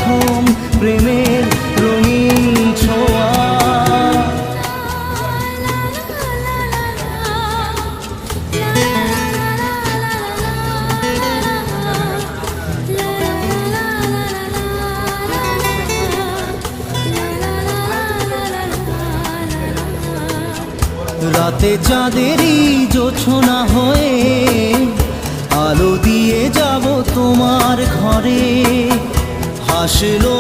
প্রথম প্রেমের রঙিন ছোঁয়া। রাতে চাঁদেরই জোছনা হয়ে আলো দিয়ে যাব তোমার ঘরে। হাসলো